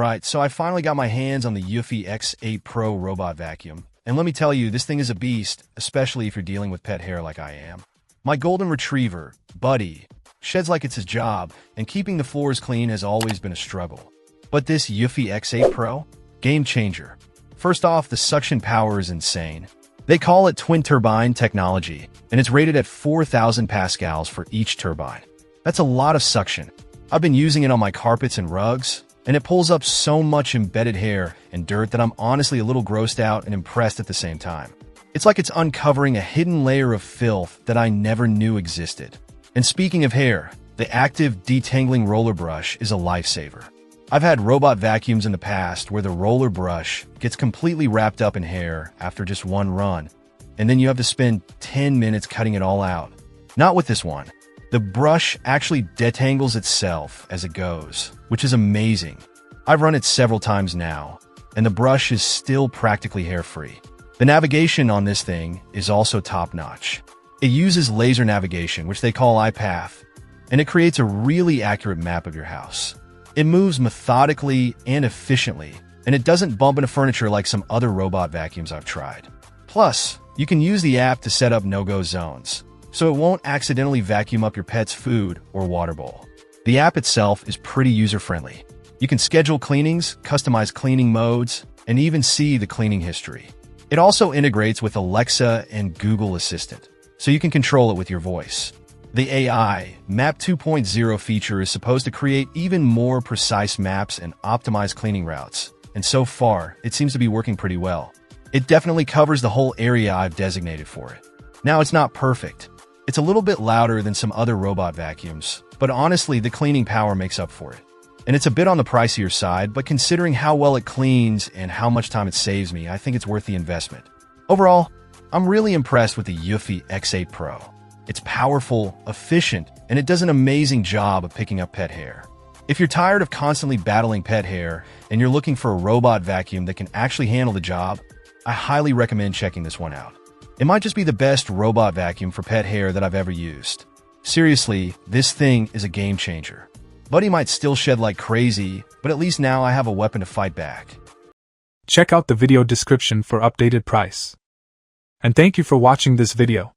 Alright, so I finally got my hands on the Eufy X8 Pro robot vacuum. And let me tell you, this thing is a beast, especially if you're dealing with pet hair like I am. My golden retriever, Buddy, sheds like it's his job, and keeping the floors clean has always been a struggle. But this Eufy X8 Pro? Game changer. First off, the suction power is insane. They call it twin turbine technology, and it's rated at 4,000 pascals for each turbine. That's a lot of suction. I've been using it on my carpets and rugs, and it pulls up so much embedded hair and dirt that I'm honestly a little grossed out and impressed at the same time. It's like it's uncovering a hidden layer of filth that I never knew existed. And speaking of hair, the active detangling roller brush is a lifesaver. I've had robot vacuums in the past where the roller brush gets completely wrapped up in hair after just one run, and then you have to spend 10 minutes cutting it all out. Not with this one. The brush actually detangles itself as it goes, which is amazing. I've run it several times now, and the brush is still practically hair-free. The navigation on this thing is also top-notch. It uses laser navigation, which they call iPath, and it creates a really accurate map of your house. It moves methodically and efficiently, and it doesn't bump into furniture like some other robot vacuums I've tried. Plus, you can use the app to set up no-go zones, so it won't accidentally vacuum up your pet's food or water bowl. The app itself is pretty user-friendly. You can schedule cleanings, customize cleaning modes, and even see the cleaning history. It also integrates with Alexa and Google Assistant, so you can control it with your voice. The AI Map 2.0 feature is supposed to create even more precise maps and optimize cleaning routes, and so far, it seems to be working pretty well. It definitely covers the whole area I've designated for it. Now, it's not perfect. It's a little bit louder than some other robot vacuums, but honestly, the cleaning power makes up for it. And it's a bit on the pricier side, but considering how well it cleans and how much time it saves me, I think it's worth the investment. Overall, I'm really impressed with the Eufy X8 Pro. It's powerful, efficient, and it does an amazing job of picking up pet hair. If you're tired of constantly battling pet hair and you're looking for a robot vacuum that can actually handle the job, I highly recommend checking this one out. It might just be the best robot vacuum for pet hair that I've ever used. Seriously, this thing is a game changer. Buddy might still shed like crazy, but at least now I have a weapon to fight back. Check out the video description for updated price. And thank you for watching this video.